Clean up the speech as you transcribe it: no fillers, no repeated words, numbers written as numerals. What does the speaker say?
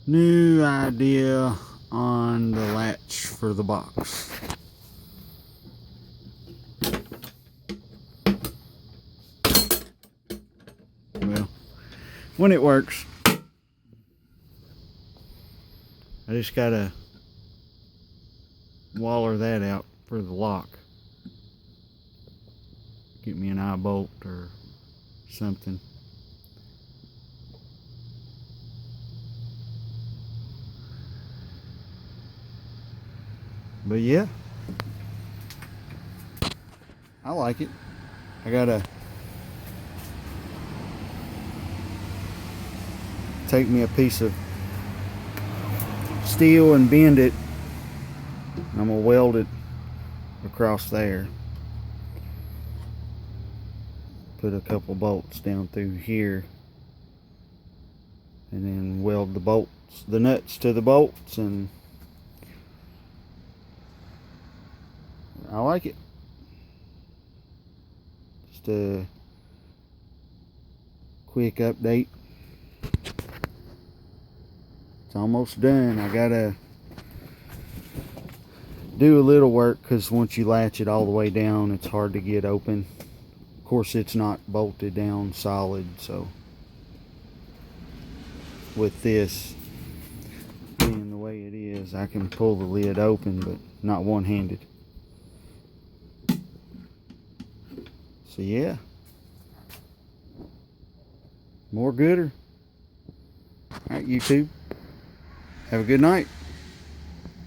New idea on the latch for the box. Well, when it works, I just gotta waller that out for the lock. Get me an eye bolt or something. But yeah, I like it. I gotta take me a piece of steel and bend it. I'm gonna weld it across there. Put a couple bolts down through here, and then weld the nuts to the bolts, and I like it. Just a quick update. It's almost done. I gotta do a little work because once you latch it all the way down, it's hard to get open. Of course, it's not bolted down solid, so with this being the way it is, I can pull the lid open, but not one-handed. So yeah, more gooder. All right, YouTube, have a good night.